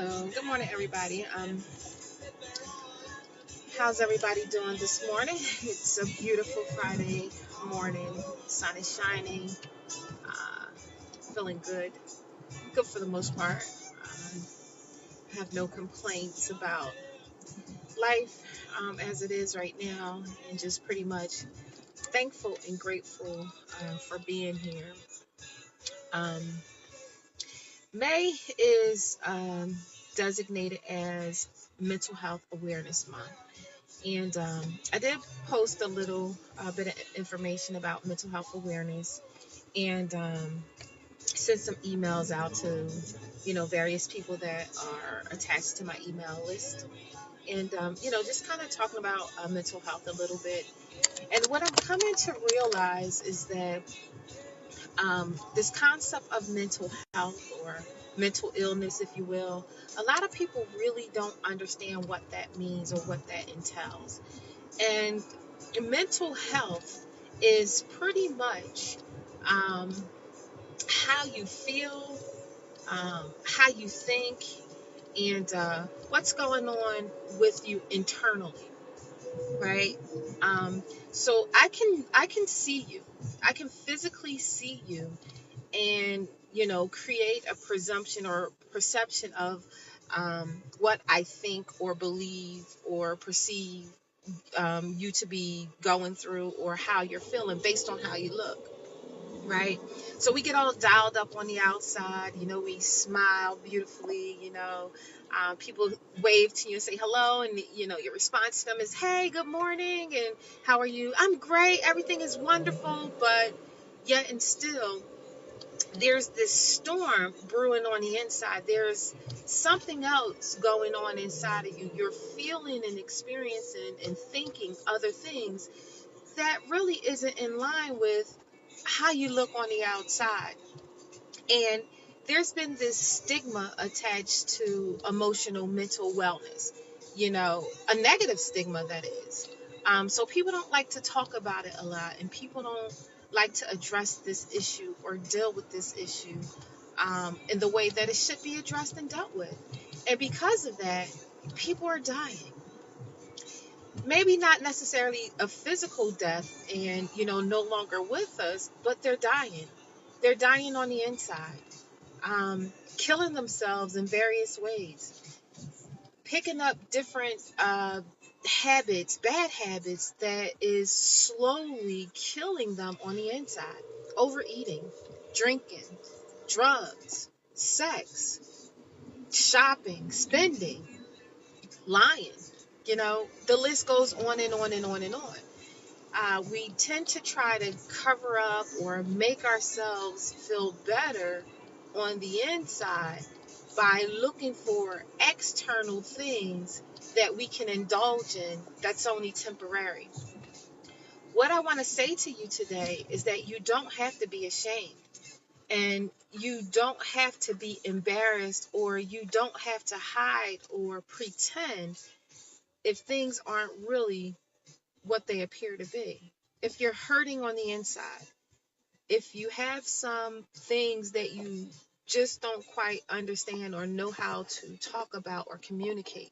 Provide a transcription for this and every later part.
Hello, good morning, everybody. How's everybody doing this morning? It's a beautiful Friday morning. Sun is shining. Uh, Feeling good for the most part. Have no complaints about life as it is right now, and just pretty much thankful and grateful for being here. Um, May is designated as Mental Health Awareness Month. And I did post a little bit of information about mental health awareness and sent some emails out to, various people that are attached to my email list. And, just kind of talking about mental health a little bit. And what I'm coming to realize is that this concept of mental health or mental illness, if you will, a lot of people really don't understand what that means or what that entails. And mental health is pretty much um, how you feel, how you think, and what's going on with you internally, right? Um, so I can see you, I can physically see you, and create a presumption or perception of what I think or believe or perceive you to be going through or how you're feeling based on how you look, right? So we get all dialed up on the outside, we smile beautifully, people wave to you and say hello, and your response to them is, hey, good morning, and how are you? I'm great, everything is wonderful. But yet and still there's this storm brewing on the inside. There's something else going on inside of you. You're feeling and experiencing and thinking other things that really isn't in line with how you look on the outside. And there's been this stigma attached to emotional mental wellness, a negative stigma that is. So people don't like to talk about it a lot, and people don't like to address this issue or deal with this issue in the way that it should be addressed and dealt with. And because of that, people are dying. Maybe not necessarily a physical death and, no longer with us, but they're dying. They're dying on the inside, killing themselves in various ways, picking up different habits, bad habits that is slowly killing them on the inside. Overeating, drinking, drugs, sex, shopping, spending, lying. The list goes on and on and on and on. We tend to try to cover up or make ourselves feel better on the inside by looking for external things that we can indulge in that's only temporary. What I want to say to you today is that you don't have to be ashamed, and you don't have to be embarrassed, or you don't have to hide or pretend if things aren't really what they appear to be. If you're hurting on the inside, if you have some things that you just don't quite understand or know how to talk about or communicate,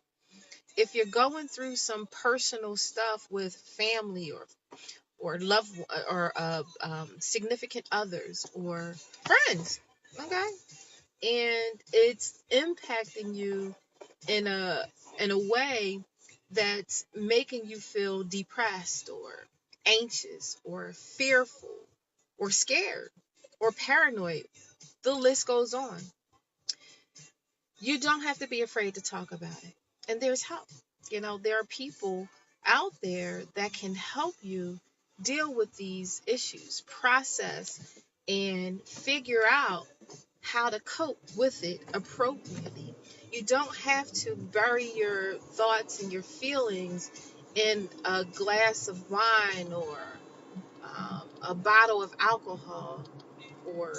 if you're going through some personal stuff with family or love or significant others or friends, okay, and it's impacting you in a way that's making you feel depressed or anxious or fearful or scared or paranoid. The list goes on. You don't have to be afraid to talk about it. And there's help. There are people out there that can help you deal with these issues, process, and figure out how to cope with it appropriately. You don't have to bury your thoughts and your feelings in a glass of wine or a bottle of alcohol or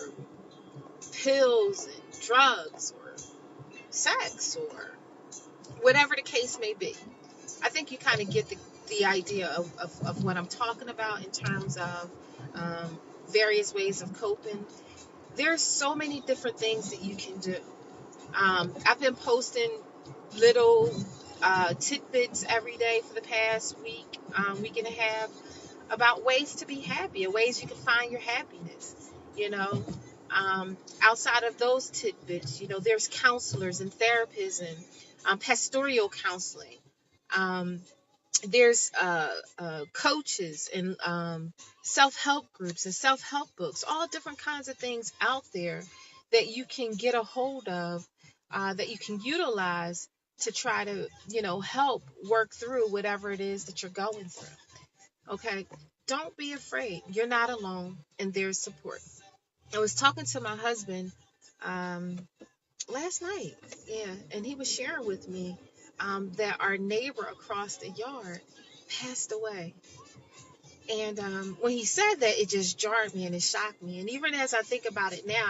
pills and drugs or sex or whatever the case may be. I think you kind of get the idea of what I'm talking about in terms of various ways of coping. There's so many different things that you can do. I've been posting little tidbits every day for the past week and a half, about ways to be happy and ways you can find your happiness. You know, outside of those tidbits, there's counselors and therapists and pastoral counseling. Um, there's coaches and self-help groups and self-help books, all different kinds of things out there that you can get a hold of, that you can utilize to try to help work through whatever it is that you're going through. Okay, don't be afraid. You're not alone, and there's support. I was talking to my husband um, last night, yeah, and he was sharing with me that our neighbor across the yard passed away. And when he said that, it just jarred me and it shocked me. And even as I think about it now,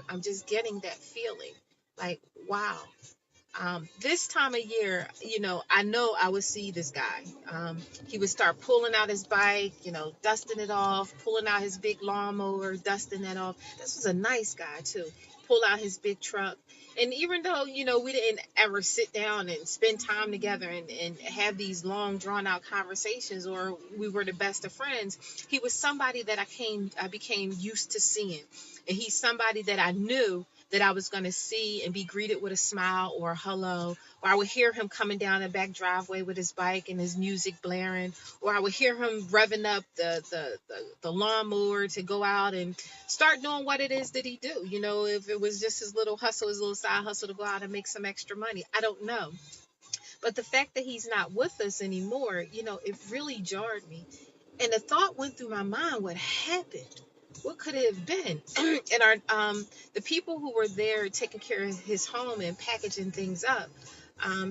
I'm just getting that feeling like, wow, this time of year, I know I would see this guy. He would start pulling out his bike, dusting it off, pulling out his big lawnmower, dusting that off. This was a nice guy, too. Pull out his big truck. And even though, we didn't ever sit down and spend time together and have these long, drawn out conversations, or we were the best of friends, he was somebody that I became used to seeing. And he's somebody that I knew that I was going to see and be greeted with a smile or a hello, or I would hear him coming down the back driveway with his bike and his music blaring, or I would hear him revving up the lawnmower to go out and start doing what it is that he do. If it was just his little hustle, his little side hustle to go out and make some extra money, I don't know. But the fact that he's not with us anymore, it really jarred me. And the thought went through my mind, what happened? What could it have been? And the people who were there taking care of his home and packaging things up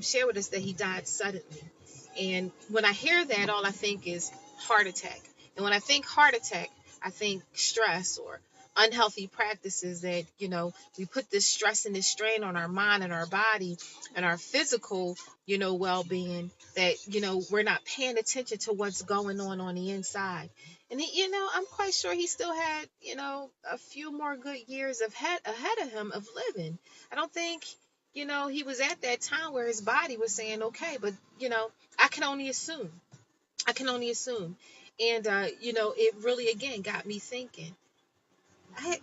shared with us that he died suddenly. And when I hear that, all I think is heart attack. And when I think heart attack, I think stress or unhealthy practices that, we put this stress and this strain on our mind and our body and our physical, well-being, that, we're not paying attention to what's going on the inside. And I'm quite sure he still had, a few more good years ahead of him of living. I don't think, he was at that time where his body was saying, okay, but, I can only assume. I can only assume. And, it really, again, got me thinking. I,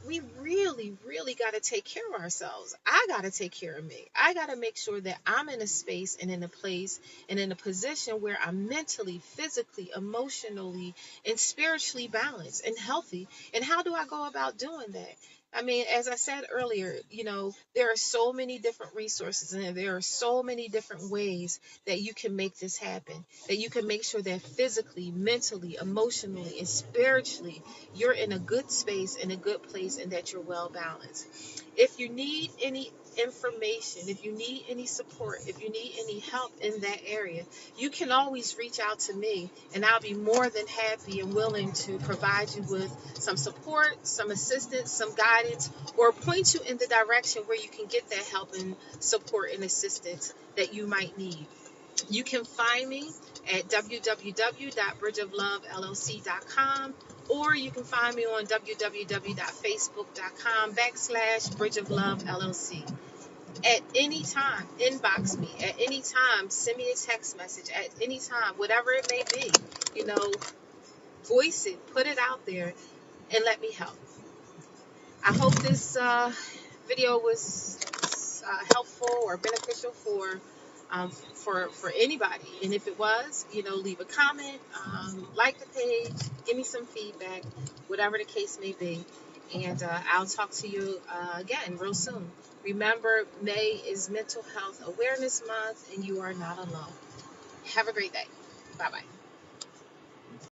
we really, really got to take care of ourselves. I got to take care of me. I got to make sure that I'm in a space and in a place and in a position where I'm mentally, physically, emotionally, and spiritually balanced and healthy. And how do I go about doing that? I mean, as I said earlier, there are so many different resources and there are so many different ways that you can make this happen, that you can make sure that physically, mentally, emotionally, and spiritually, you're in a good space, in a good place, and that you're well balanced. If you need any information, if you need any support, if you need any help in that area, you can always reach out to me, and I'll be more than happy and willing to provide you with some support, some assistance, some guidance, or point you in the direction where you can get that help and support and assistance that you might need. You can find me at www.bridgeoflovellc.com, or you can find me on www.facebook.com/Bridge of Love LLC. At any time, inbox me. At any time, send me a text message. At any time, whatever it may be, voice it, put it out there, and let me help. I hope this video was helpful or beneficial for anybody. And if it was, leave a comment, like the page, give me some feedback, whatever the case may be. And I'll talk to you again real soon. Remember, May is Mental Health Awareness Month, and you are not alone. Have a great day. Bye-bye.